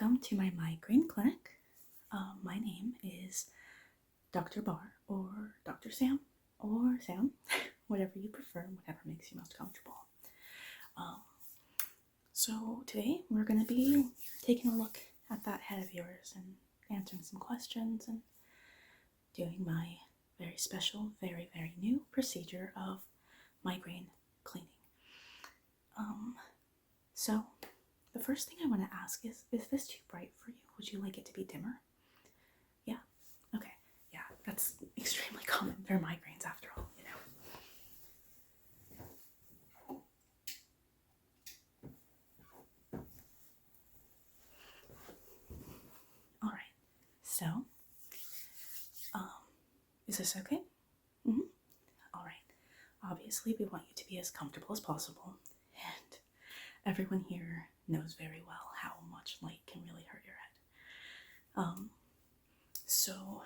Welcome to my migraine clinic. My name is Dr. Barr or Dr. Sam or Sam, whatever you prefer, whatever makes you most comfortable. So today we're going to be taking a look at that head of yours and answering some questions and doing my very special, very, very new procedure of migraine cleaning. So the first thing I want to ask is this too bright for you? Would you like it to be dimmer? Yeah? Okay. Yeah, that's extremely common. They're migraines after all, you know. Alright, so, is this okay? Alright, obviously we want you to be as comfortable as possible, and everyone here knows very well how much light can really hurt your head. So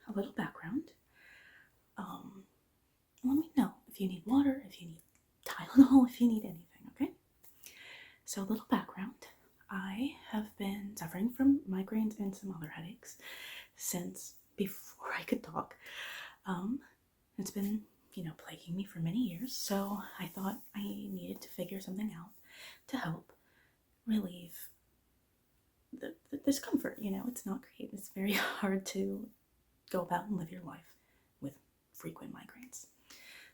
a little background. Let me know if you need water, if you need Tylenol, if you need anything, okay? So a little background. I have been suffering from migraines and some other headaches since before I could talk. It's been, plaguing me for many years, so I thought I needed to figure something out to help relieve the discomfort. It's not great. It's very hard to go about and live your life with frequent migraines.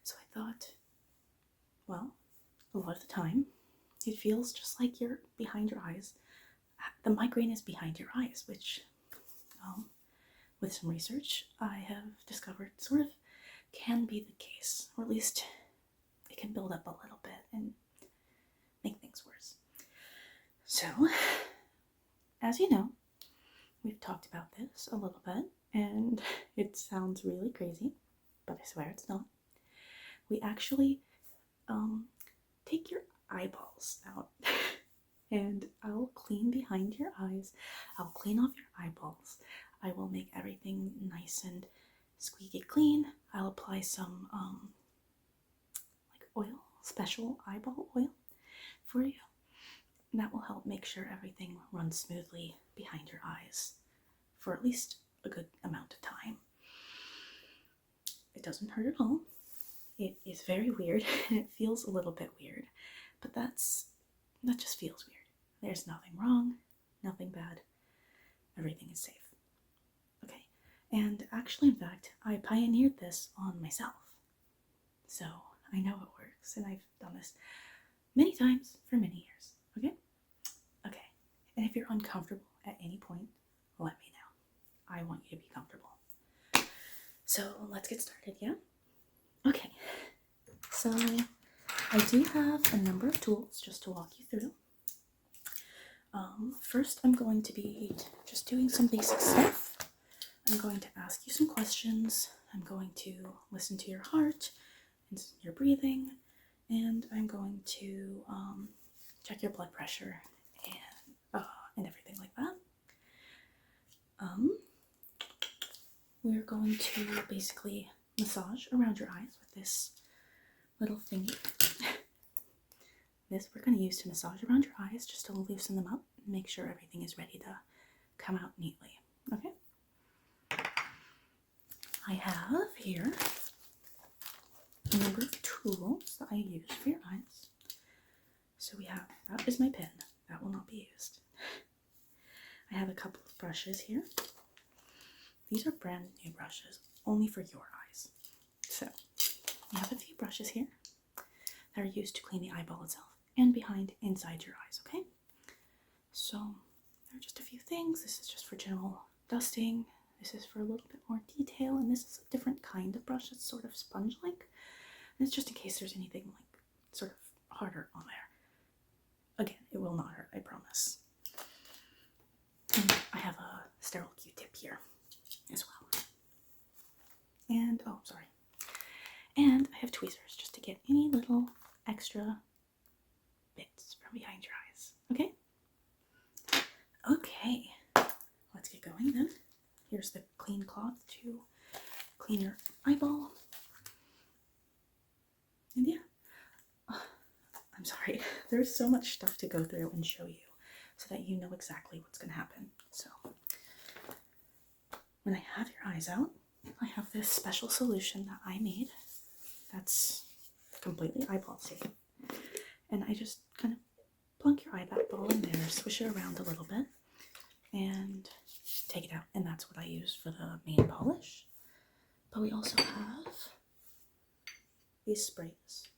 So I thought, well, a lot of the time it feels just like you're behind your eyes. The migraine is behind your eyes, which, with some research, I have discovered sort of can be the case, or at least it can build up a little bit and make things worse. So, as you know, we've talked about this a little bit, and it sounds really crazy, but I swear it's not. We actually take your eyeballs out, and I'll clean behind your eyes. I'll clean off your eyeballs. I will make everything nice and squeaky clean. I'll apply some like oil, special eyeball oil for you. And that will help make sure everything runs smoothly behind your eyes for at least a good amount of time. It doesn't hurt at all. It is very weird and it feels a little bit weird, but that just feels weird. There's nothing wrong, nothing bad. Everything is safe. Okay. And actually, in fact, I pioneered this on myself. So I know it works, and I've done this many times for many years. Okay? Okay. And if you're uncomfortable at any point, let me know. I want you to be comfortable. So let's get started, yeah? Okay. So I do have a number of tools just to walk you through. First, I'm going to be just doing some basic stuff. I'm going to ask you some questions. I'm going to listen to your heart and your breathing, and I'm going to check your blood pressure and everything like that. We're going to basically massage around your eyes with this little thingy. This we're going to use to massage around your eyes just to loosen them up and make sure everything is ready to come out neatly. Okay? I have here a number of tools that I use for your eyes. So we have, that is my pen. That will not be used. I have a couple of brushes here. These are brand new brushes, only for your eyes. So I have a few brushes here that are used to clean the eyeball itself and inside your eyes, okay? So there are just a few things. This is just for general dusting. This is for a little bit more detail, and this is a different kind of brush. It's sort of sponge-like, and it's just in case there's anything like sort of harder on there. Again, it will not hurt, I promise. And I have a sterile Q-tip here as well. And, oh, sorry. And I have tweezers just to get any little extra bits from behind your eyes. Okay? Okay. Let's get going then. Here's the clean cloth to clean your eyeball. And yeah. I'm sorry. There's so much stuff to go through and show you. so that you know exactly what's going to happen. So when I have your eyes out, I have this special solution that I made that's completely eyeball safe. And I just kind of plunk your eye ball in there, swish it around a little bit, and take it out. And that's what I use for the main polish. But we also have these sprays.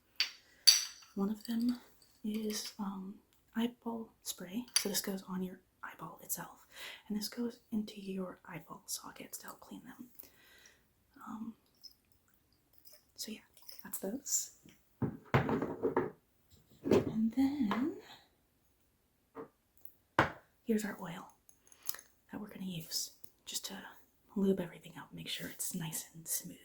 One of them is eyeball spray. So this goes on your eyeball itself. And this goes into your eyeball sockets to help clean them. So yeah, that's those. And then here's our oil that we're going to use just to lube everything up, make sure it's nice and smooth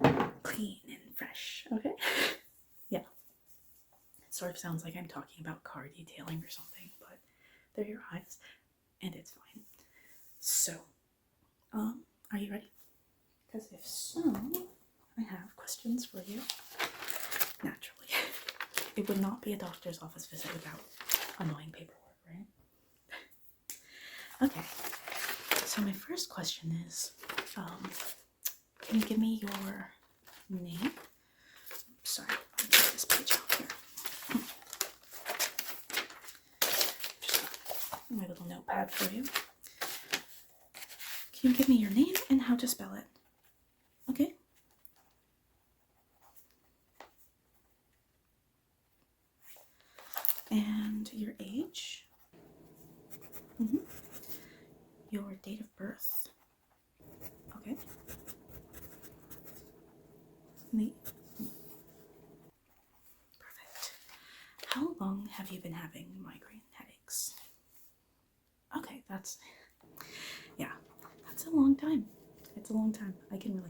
and clean and fresh, okay? Yeah. It sort of sounds like I'm talking about car detailing or something, but they're your eyes, and it's fine. So, are you ready? Because if so, I have questions for you. Naturally. It would not be a doctor's office visit without annoying paperwork, right? Okay. So my first question is, can you give me your name? Sorry, let me take this page out here. Just my little notepad for you. Can you give me your name and how to spell it? Okay. And your age? Your date of birth? Okay. Perfect. How long have you been having migraine headaches? Okay, that's a long time. It's a long time. I can relate.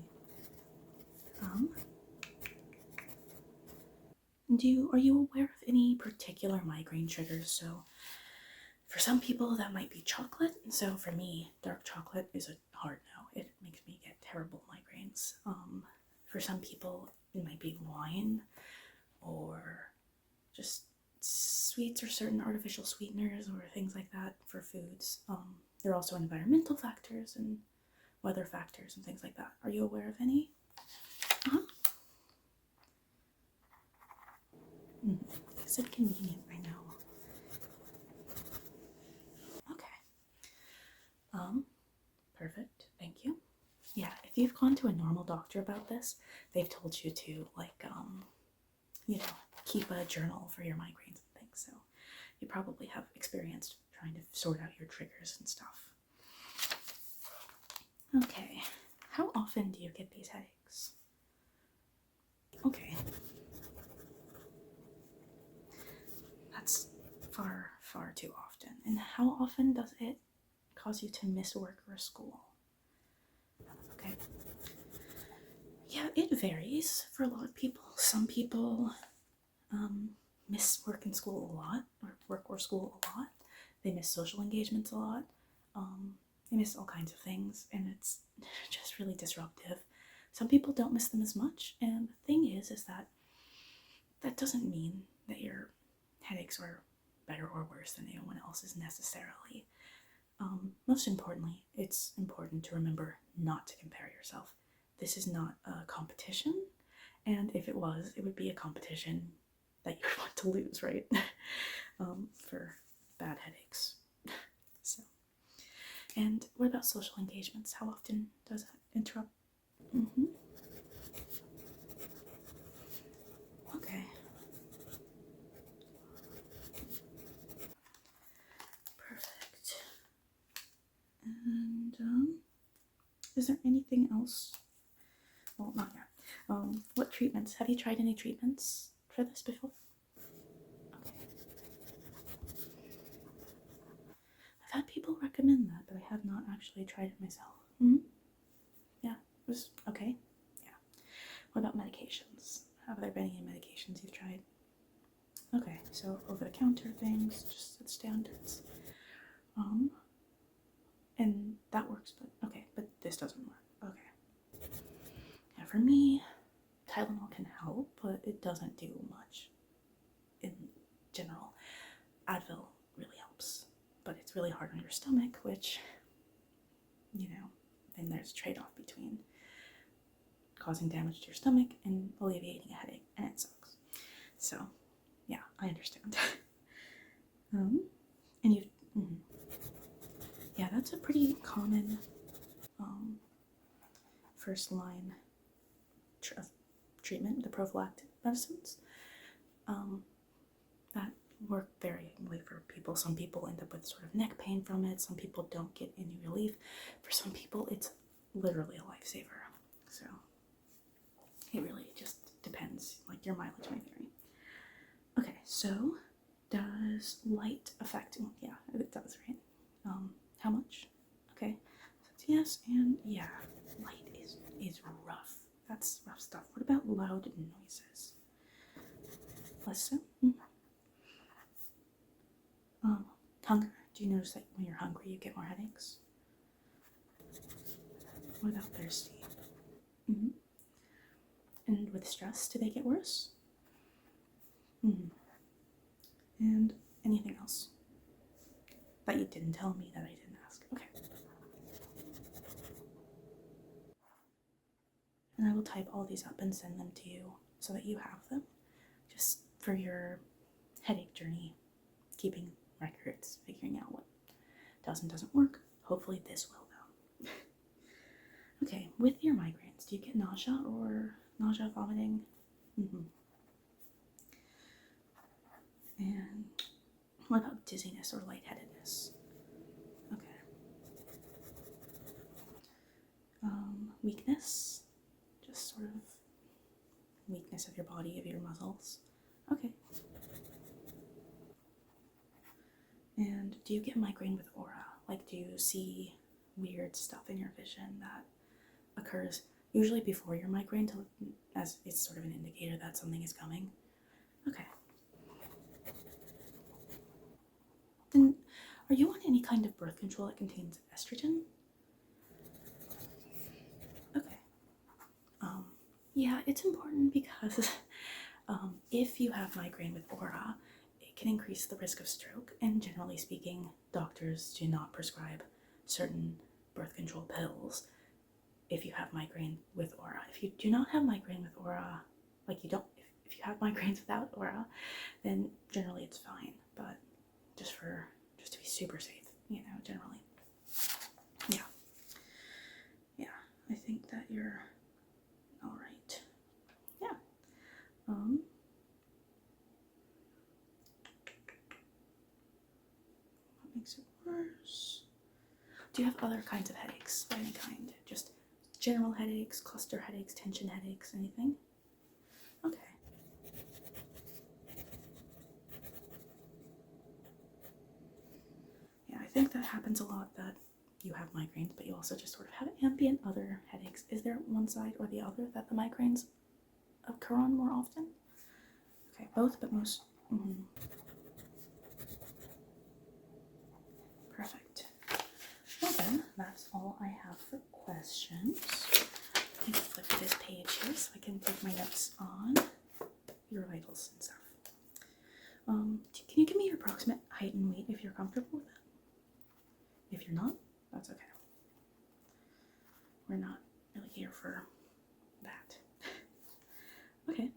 Are you aware of any particular migraine triggers? So for some people that might be chocolate. So for me, dark chocolate is a hard no. It makes me get terrible migraines. For some people it might be wine or just sweets or certain artificial sweeteners or things like that for foods. There are also environmental factors and weather factors and things like that. Are you aware of any? It's inconvenient, I know. Okay. Perfect. Thank you. Yeah, if you've gone to a normal doctor about this, they've told you to, like, keep a journal for your migraines and things. So you probably have experienced trying to sort out your triggers and stuff. Okay. How often do you get these headaches? Okay. That's far, far too often. And how often does it cause you to miss work or school? Okay. Yeah, it varies for a lot of people. Some people miss work and school a lot, or work or school a lot. They miss social engagements a lot. They miss all kinds of things, and it's just really disruptive. Some people don't miss them as much, and the thing is that doesn't mean that your headaches are better or worse than anyone else's necessarily. Most importantly, it's important to remember not to compare yourself. This is not a competition, and if it was, it would be a competition that you would want to lose, right? For bad headaches. So, and what about social engagements? How often does that interrupt? Okay. Perfect. And is there anything else? Well, not yet. What treatments? Have you tried any treatments for this before? Okay. I've had people recommend that, but I have not actually tried it myself. Yeah, it was okay. Yeah. What about medications? Have there been any medications you've tried? Okay, so over-the-counter things, just the standards. And that works, but this doesn't work. Okay. Yeah, for me, Tylenol can help, but it doesn't do much in general. Advil it's really hard on your stomach, which, you know, then there's a trade-off between causing damage to your stomach and alleviating a headache, and it sucks. So, yeah, I understand. And you, yeah, that's a pretty common first line treatment, the prophylactic medicines that work varyingly for people. Some people end up with sort of neck pain from it. Some people don't get any relief. For some people, it's literally a lifesaver. So it really just depends, like your mileage may vary. Okay, so does light affect? Yeah, it does, right? How much? Okay, so it's yes and yeah. Light is rough. That's rough stuff. What about loud noises? Less so? Hunger. Do you notice that when you're hungry you get more headaches? What about thirsty? And with stress, do they get worse? And anything else that you didn't tell me that I didn't ask? Okay. And I will type all these up and send them to you so that you have them, just for your headache journey, keeping records, figuring out what does and doesn't work. Hopefully this will though. Okay, with your migraines, do you get nausea, vomiting? And what about dizziness or lightheadedness? Okay. Weakness? Just sort of weakness of your body, of your muscles. Okay. And do you get migraine with aura? Like, do you see weird stuff in your vision that occurs usually before your migraine, as it's sort of an indicator that something is coming? Okay. And are you on any kind of birth control that contains estrogen? Okay. Yeah, it's important because if you have migraine with aura, it can increase the risk of stroke, and generally speaking, doctors do not prescribe certain birth control pills if you have migraine with aura. If you do not have migraine with aura, like you don't, if you have migraines without aura, then generally it's fine, but just to be super safe, you know, generally. Yeah. I think that you're all right. Yeah. What makes it worse? Do you have other kinds of headaches of any kind? Just general headaches, cluster headaches, tension headaches, anything? Okay. Yeah, I think that happens a lot, that you have migraines, but you also just sort of have ambient other headaches. Is there one side or the other that the migraines occur on more often? Okay, both, but most. Perfect. Well then, that's all I have for questions. Let me flip this page here so I can take my notes on your vitals and stuff. Can you give me your approximate height and weight if you're comfortable with it? If you're not, that's okay. We're not really here for that. Okay.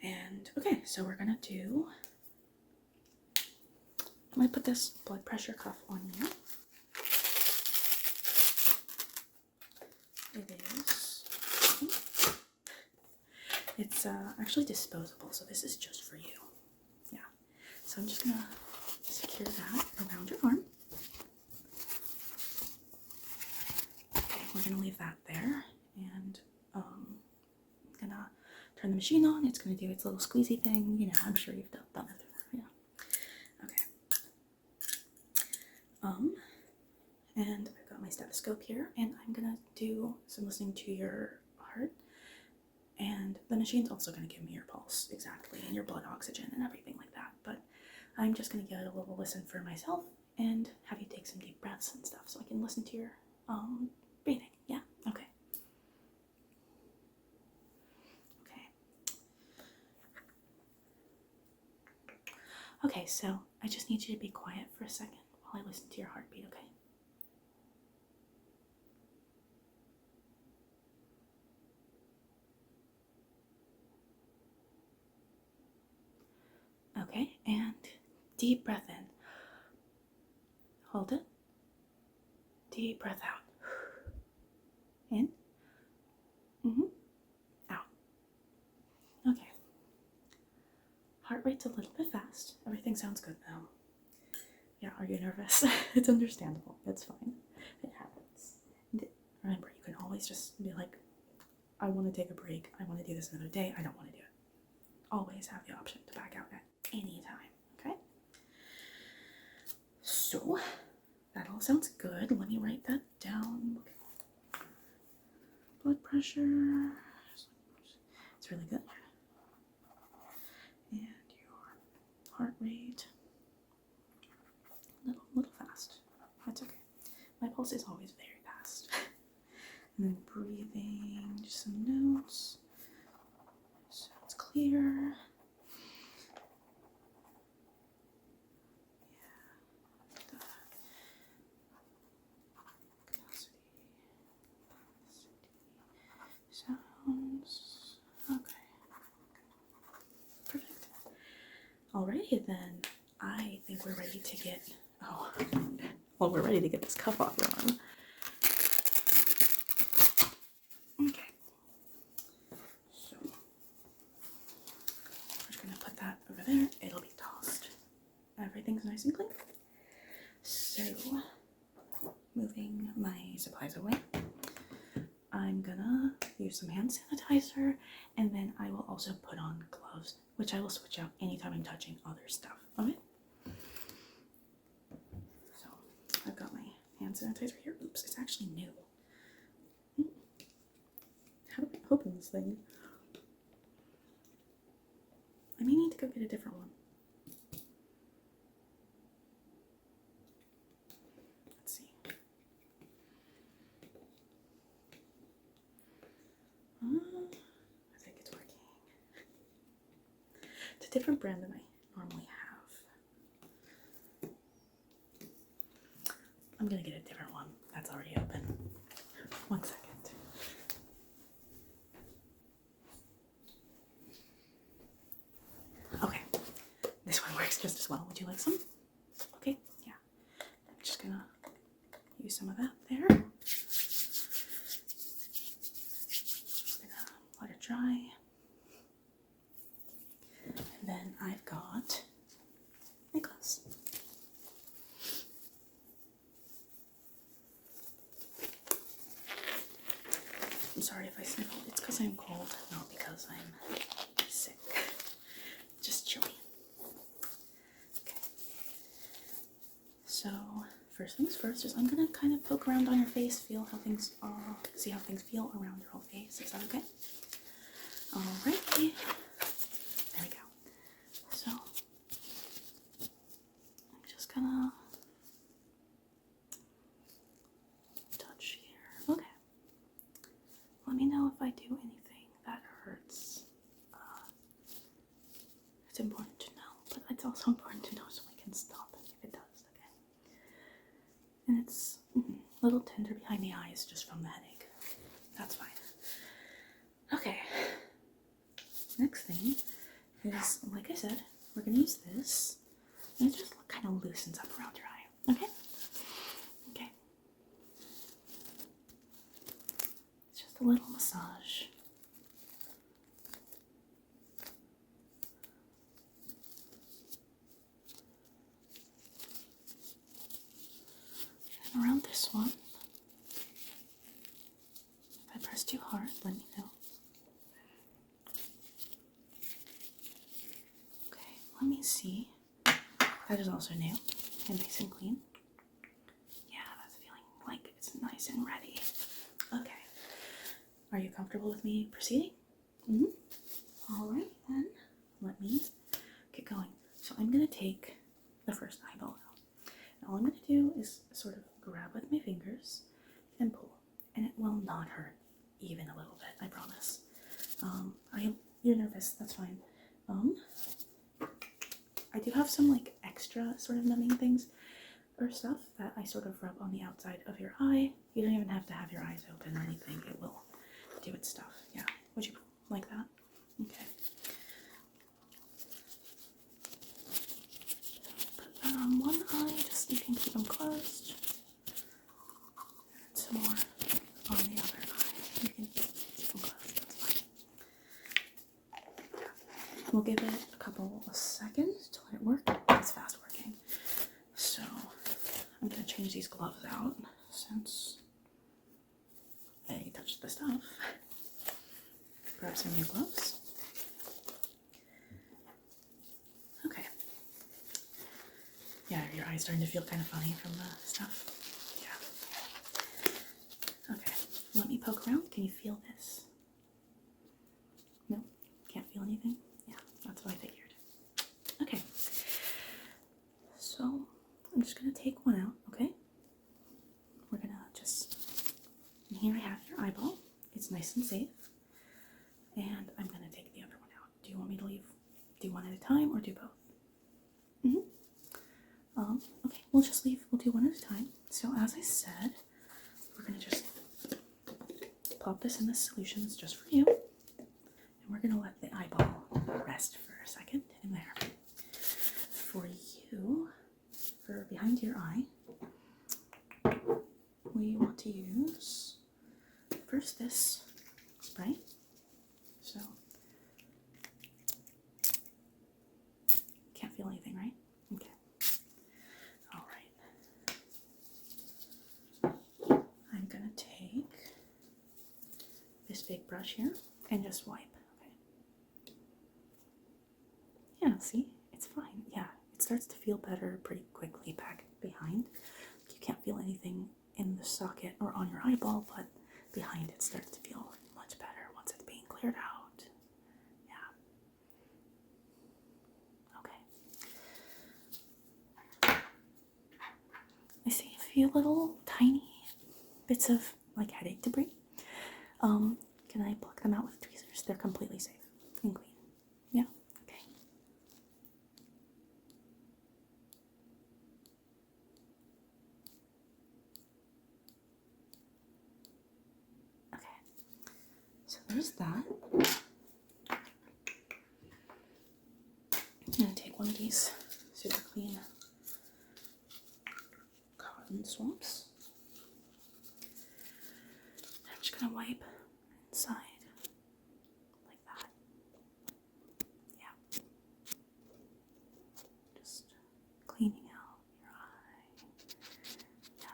And okay, so we're gonna do, I'm gonna put this blood pressure cuff on you. It's actually disposable, so this is just for you. Yeah. So I'm just gonna secure that around your arm. Okay, we're gonna leave that there, and I'm gonna turn the machine on. It's gonna do its little squeezy thing. You know, I'm sure you've done it before. Yeah. Okay. And I've got my stethoscope here, and I'm gonna do some listening to your heart. And the machine's also going to give me your pulse exactly and your blood oxygen and everything like that. But I'm just going to give it a little listen for myself and have you take some deep breaths and stuff so I can listen to your breathing. Yeah? Okay. Okay. Okay, so I just need you to be quiet for a second while I listen to your heartbeat, okay? Okay, and deep breath in. Hold it. Deep breath out. In. Out. Okay. Heart rate's a little bit fast. Everything sounds good though. Yeah, are you nervous? It's understandable. It's fine. It happens. And remember, you can always just be like, I want to take a break. I want to do this another day. I don't want to do it. Always have the option to back out at any time, okay? So, that all sounds good. Let me write that down. Blood pressure. It's really good. And your heart rate. Little fast. That's okay. My pulse is always very fast. And then breathing, just some notes. Sounds clear. Sounds okay. Perfect. Alrighty then. I think we're ready to get we're ready to get this cuff off your arm. Okay. So we're just gonna put that over there. It'll be tossed. Everything's nice and clean. So moving my supplies away. I'm gonna use some hand sanitizer, and then I will also put on gloves, which I will switch out anytime I'm touching other stuff. Okay? So I've got my hand sanitizer here. Oops, it's actually new. How do I open this thing? I may need to go get a different one. Let's see. I think it's working. It's a different brand than I normally have. I'm gonna get a different one that's already open. 1 second. Okay, this one works just as well. Would you like some? Okay, yeah. I'm just gonna use some of that there. I'm gonna let it dry. And then I've got my gloves. I'm sorry if I sniffle. It's because I'm cold, not because I'm sick. Just chilly. Okay. So first things first is I'm gonna kind of poke around on your face, feel how things are, see how things feel around your whole face. Is that okay? Alrighty. There we go. So I'm just gonna touch here. Okay. Let me know if I do anything that hurts. It's important to know, but it's also important to know so I can stop if it does, okay? And it's a little tender behind the eyes just from the headache. That's fine. Okay. Next thing is, like I said, we're gonna use this, and it just kind of loosens up around your eye, okay? Okay. It's just a little massage. And around this one, if I press too hard, let me know. Okay, let me see. That is also new and nice and clean. Yeah, that's feeling like it's nice and ready. Okay. Are you comfortable with me proceeding? Alright, then let me get going. So I'm going to take the first eyeball out. And all I'm going to do is sort of grab with my fingers and pull. And it will not hurt even a little bit, I promise. You're nervous, that's fine. I do have some like extra sort of numbing things or stuff that I sort of rub on the outside of your eye. You don't even have to have your eyes open or anything. It will do its stuff. Yeah. Would you like that? Okay. Put that on one eye, just so you can keep them closed. And some more on the other eye. You can keep them closed, that's fine. We'll give it a couple of seconds to let it work. It's fast working. So I'm going to change these gloves out since I touched the stuff. Grab some new gloves. Okay. Yeah, your eye's starting to feel kind of funny from the stuff. Yeah. Okay, let me poke around. Can you feel this? No? Can't feel anything? Yeah, that's what I figured. Okay. So, I'm just going to take one out, okay? We're going to just... And here I have your eyeball. It's nice and safe. And I'm going to take the other one out. Do you want me to do one at a time or do both? Okay, we'll just we'll do one at a time. So as I said, we're going to just plop this in the solution that's just for you. And we're going to let the eyeball rest for a second in there. For you, for behind your eye, we want to use first this spray. So, can't feel anything, right? Okay. All right. I'm gonna take this big brush here and just wipe. Okay. Yeah. See, it's fine. Yeah, it starts to feel better pretty quickly back behind. You can't feel anything in the socket or on your eyeball, but behind it starts to feel much better once it's being cleared out. I see a few little tiny bits of like headache debris. Can I pluck them out with tweezers? They're completely safe and clean. Yeah? Okay. Okay. So there's that. I'm gonna take one of these super clean cotton swabs. I'm just gonna wipe inside like that. Yeah. Just cleaning out your eye. Yeah.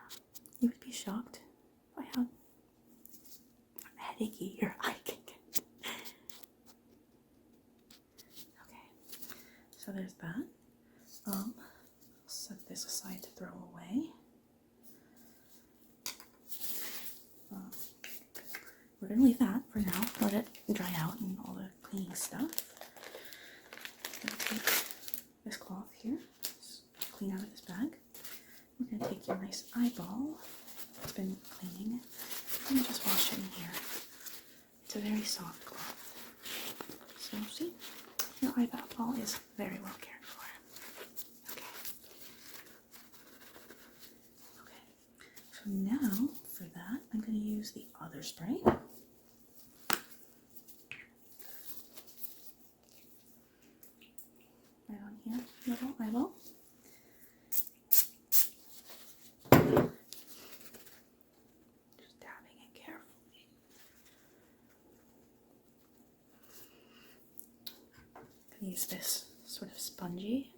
You would be shocked by how headachy your eye can get. Okay. So there's that. I'll set this aside to throw away. We're going to leave that for now, let it dry out and all the cleaning stuff. I'm going to take this cloth here, just clean out of this bag. We're going to take your nice eyeball, it's been cleaning, I'm going to just wash it in here. It's a very soft cloth. So see, your eyeball is very well cared for. Okay. Okay, so now for that, I'm going to use the other spray. Right on here, little eyeball. Just dabbing it carefully. I'm gonna use this sort of spongy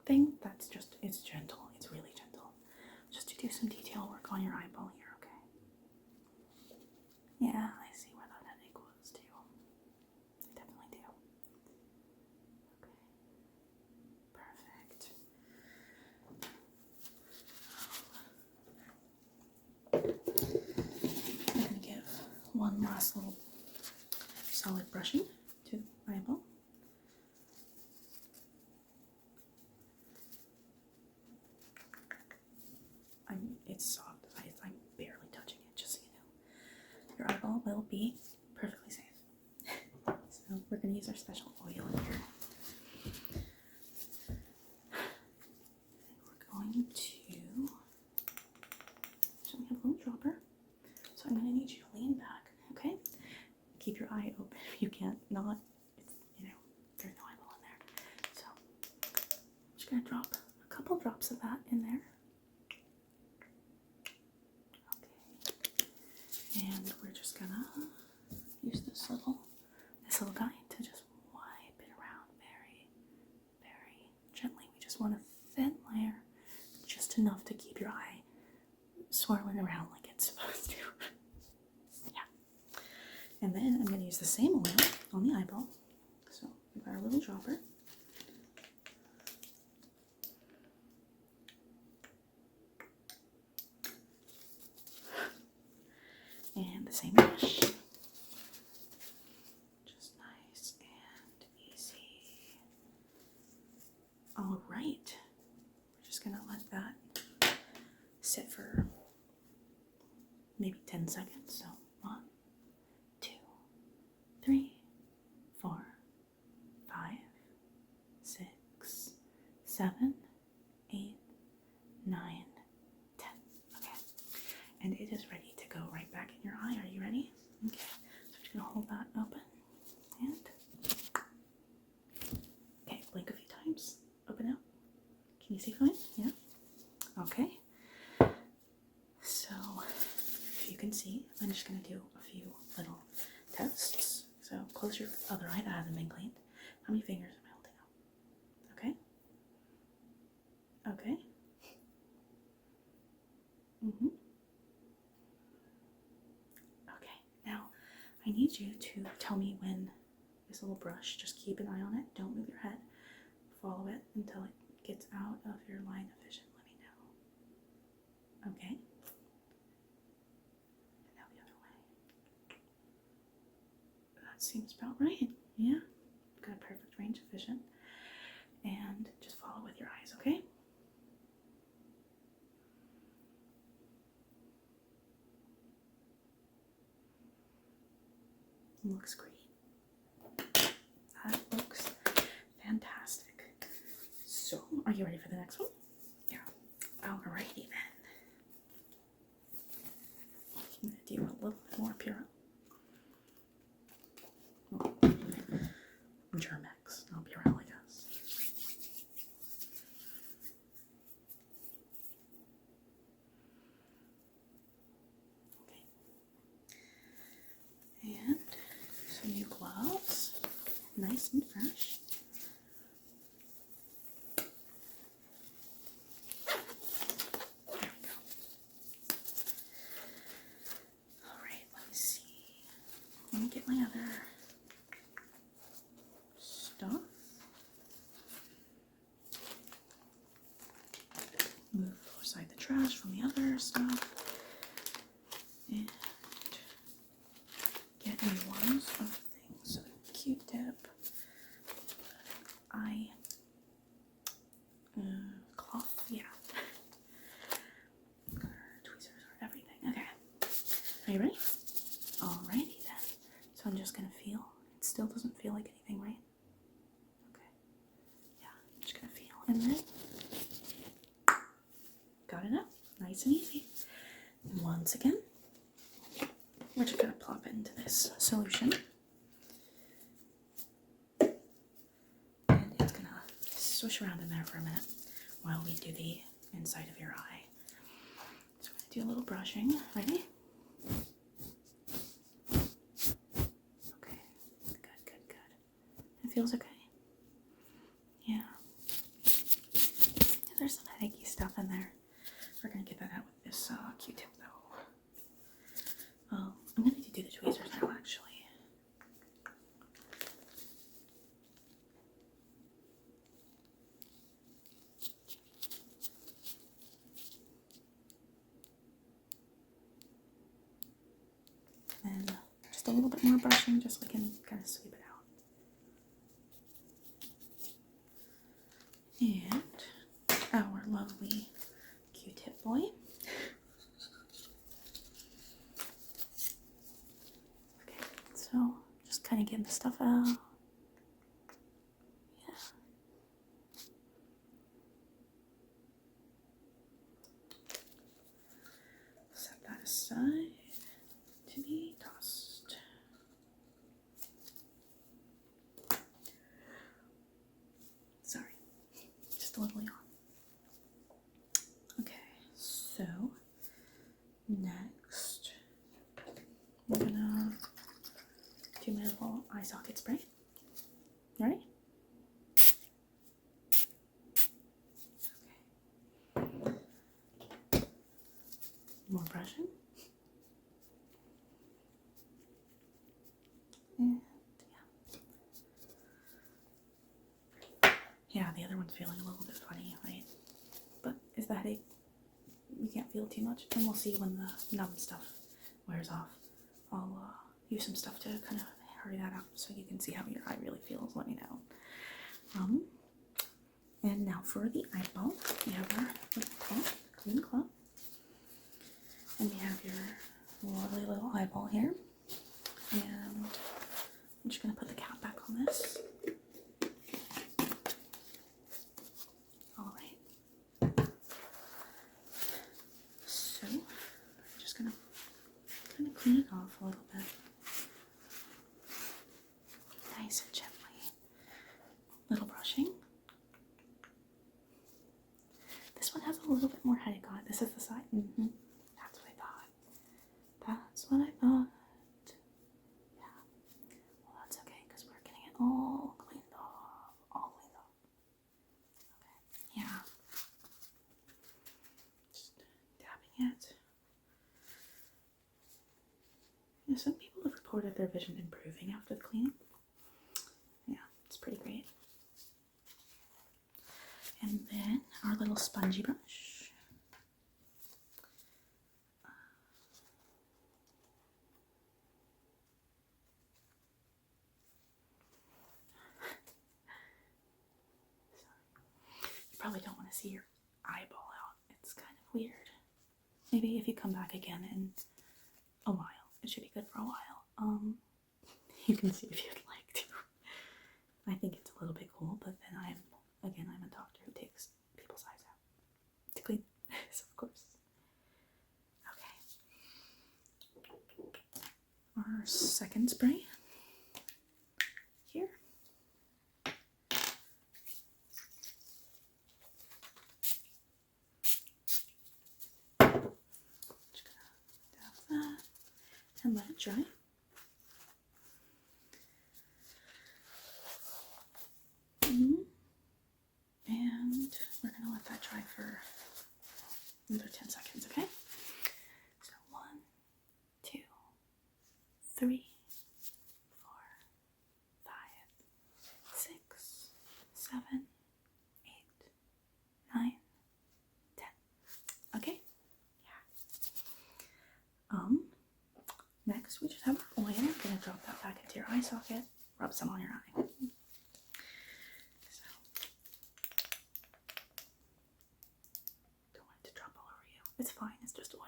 thing. That's just, it's gentle. It's really gentle. Just to do some detail work on your eyeball here, okay? Yeah, I see where that headache was too. I definitely do. Okay, perfect. I'm gonna give one last little solid brushing to the eyeball. It's soft. I'm barely touching it, just so you know. Your eyeball will be perfectly safe. So we're going to use our special oil here. keep your eye open. You can't not. It's, you know, there's no eyeball in there. So I'm just gonna drop a couple drops of that in there. Okay. And we're just gonna use this little guy to just wipe it around very, very gently. We just want a thin layer, just enough to keep your eye swirling around like it's supposed to. Yeah. And then I'm going to use the same oil on the eyeball. So we've got our little dropper. And the same brush. Just nice and easy. All right. We're just going to let that sit for maybe 10 seconds. So 1, 2, 3, 4, 5, 6, 7, 8, 9, 10. Okay. And it is ready to go right back in your eye. Are you ready? Okay. So I'm just going to hold that open. And okay, blink a few times. Open out. Can you see fine? Yeah. Okay. So if you can see, I'm just going to do a few little tests. So close your other eye that hasn't been cleaned. How many fingers am I holding up? Okay. Okay. Okay. Now I need you to tell me when this little brush, just keep an eye on it. Don't move your head. Follow it until it gets out of your line of vision. Let me know. Okay. And now the other way. That seems about right. Yeah. Got a perfect range of vision. And just follow with your eyes, okay? Looks great. That looks fantastic. So, are you ready for the next one? Yeah. Alrighty then. I'm going to do a little bit more Pura. Germex, not Purell, I guess. Okay. And some new gloves, nice and fresh. There we go. All right, let me see. Let me get my other stuff. Move aside the trash from the other stuff. And get new ones of things. So Q-tip, eye, cloth, yeah. Tweezers or everything. Okay. Are you ready? Alrighty then. So I'm just gonna feel. It still doesn't feel like anything, right? Okay. Yeah, I'm just gonna feel. And then got it up. Nice and easy. And once again, we're just gonna plop it into this solution. And it's gonna swish around in there for a minute while we do the inside of your eye. So we're gonna do a little brushing. Ready? Okay. Good, good, good. It feels okay? Yeah. There's some headachy stuff in there. We're gonna get that out with this Q-tip though. I'm gonna do the tweezers now actually. And just a little bit more brushing just so we can kind of sweep it out. And our lovely Q-tip boy. Okay, so just kind of getting the stuff out. Yeah. Set that aside to be tossed. just a little yawn. Okay, so next we're gonna do my little eye socket spray. Ready? Okay. More brushing. And yeah, the other one's feeling a little bit funny, right? But is the headache, you can't feel too much, and we'll see when the numb stuff wears off. I'll use some stuff to kind of hurry that up so you can see how your eye really feels. Let me know. And now for the eyeball, we have our little cloth, clean cloth, and we have your lovely little eyeball here. And I'm just gonna put the cap back on this. All right. So I'm just gonna kind of clean it off a little bit, nice and gently. Little brushing. This one has a little bit more headache on it. This is the side. That's what I thought. That's what I thought. Yeah. Well, that's okay because we're getting it all cleaned off. All cleaned off. Okay. Yeah. Just dabbing it. Yeah, some people have reported their vision improving after the cleaning. Yeah, it's pretty great. And then our little spongy brush. You probably don't want to see your eyeball out. It's kind of weird. Maybe if you come back again in a while. It should be good for a while. You can see if you'd like to. I think it's a little bit cool, but then I'm a doctor who takes people's eyes out to clean this, of course. Okay. Our second spray here. Just gonna dab that and let it dry. And we're going to let that dry for another 10 seconds, okay? So 1, 2, 3, 4, 5, 6, 7, 8, 9, 10. Okay? Yeah. Next we just have oil. I'm going to drop that back into your eye socket. Rub some on your eye. It's fine, it's just oil.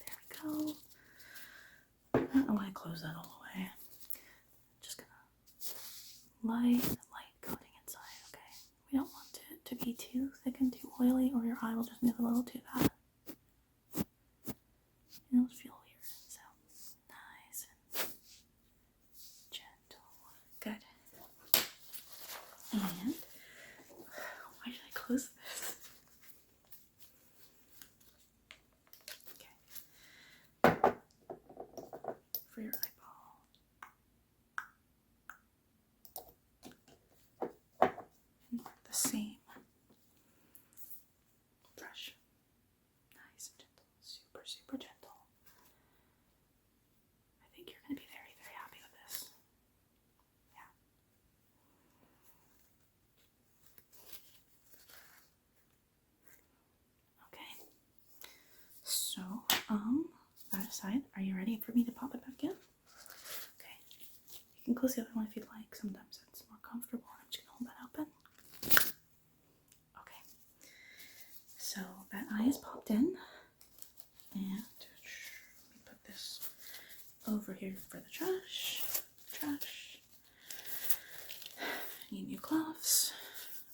There we go. I want to close that all the way. Just gonna light coating inside, okay? We don't want it to be too thick and too oily or your eye will just move a little too fast. It'll feel weird, so nice and gentle. Good. And why should I close this? Okay. For your eyeball. And the same brush. Nice and gentle. Super, super gentle. I think you're going to be very, very happy with this. Yeah. Okay, so, that aside, are you ready for me to pop it back in? Okay, you can close the other one if you'd like. Sometimes it's more comfortable. I'm just gonna hold that open. Okay, so that eye is popped in, and let me put this over here for the trash. Need new gloves.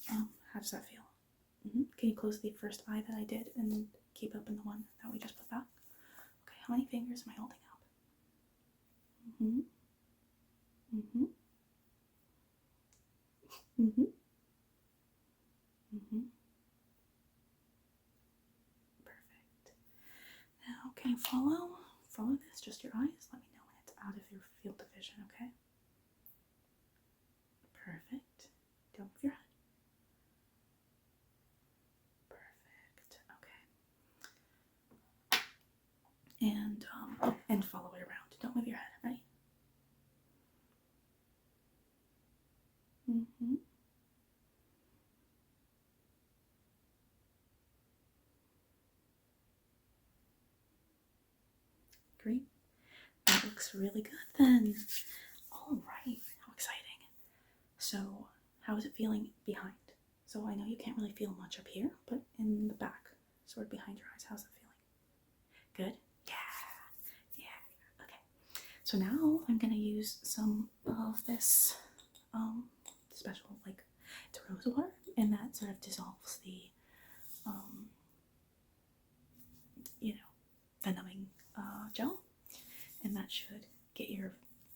How does that feel? Can you close the first eye that I did and keep open the one that we just put back? Okay, how many fingers am I holding up? Mm-hmm. Mm-hmm. Perfect. Now, can you follow this? Just your eyes. Let me know when it's out of your field of vision, okay? Perfect. Don't move your head. Perfect. Okay. And and follow it around. Don't move your head. Ready? Mm-hmm. Great. That looks really good then. All right. How exciting. So, how is it feeling behind? So I know you can't really feel much up here, but in the back, sort of behind your eyes, how's it feeling? Good? Yeah. Yeah. Okay. So now I'm gonna use some of this special, like, it's rose water, and that sort of dissolves the um you know, the numbing gel, and that should get your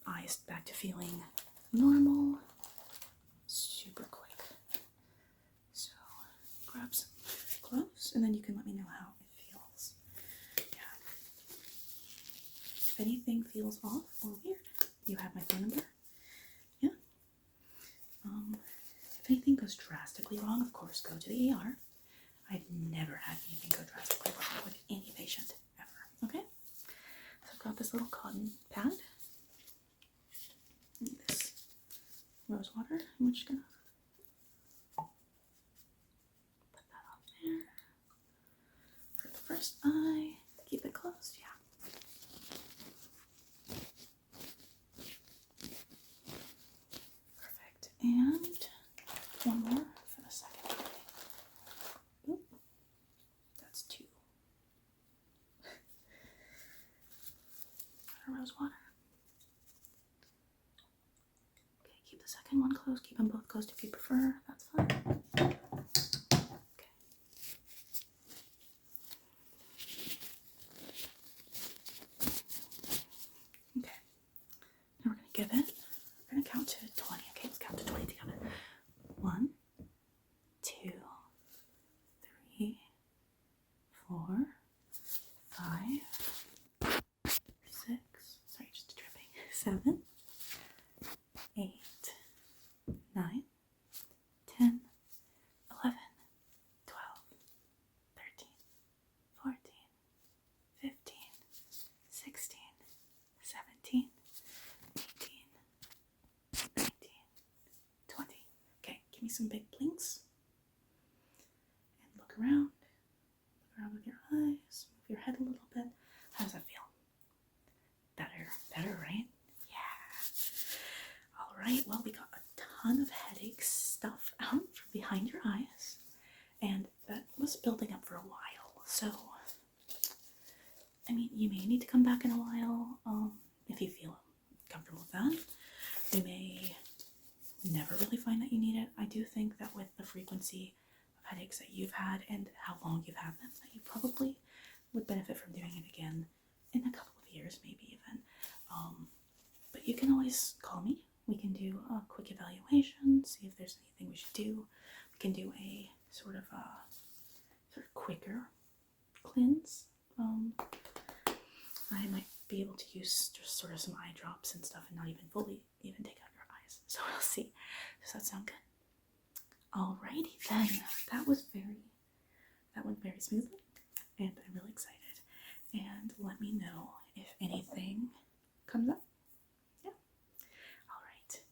eyes back to feeling normal super quick. So grab some gloves, and then you can let me know how it feels. Yeah. If anything feels off or weird, you have my phone number. Yeah. If anything goes drastically wrong, of course, go to the ER. I've never had anything go drastically wrong with any patient ever. Okay. So I've got this little cotton pad, and this rose water. I'm just gonna put that on there for the first eye. Keep it closed. Yeah. Perfect. And one more for the second eye. Oop. That's two. Rose water. Okay, keep the second one closed. Keep them both closed if you prefer. That's fine. Okay. Okay. Now we're gonna give it. We're gonna count to 20. Okay, let's count to 20 together. 1, 2, 3, 4, 5, 6. Sorry, just dripping. 7, 8, 9, 10, 11, 12, 13, 14, 15, 16, 17, 18, 19, 20. Okay, give me some big blinks. And look around. Look around with your eyes. Move your head a little bit. How does that feel? Better, right? Yeah. All right, well, we got a ton of headache stuff out from behind your eyes, and that was building up for a while. So, I mean, you may need to come back in a while if you feel comfortable with that. You may never really find that you need it. I do think that with the frequency of headaches that you've had and how long you've had them, that you probably would benefit from doing it again in a couple of years, maybe even. But you can always call me. We can do a quick evaluation, see if there's anything we should do. We can do a sort of quicker cleanse. I might be able to use just sort of some eye drops and stuff and not even fully even take out your eyes. So we'll see. Does that sound good? Alrighty then. That went very smoothly, and I'm really excited. And let me know if anything comes up. Yeah. Alright.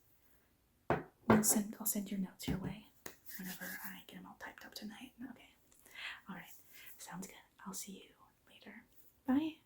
I'll send your notes your way whenever I get them all typed up tonight. Okay. Alright. Sounds good. I'll see you later. Bye.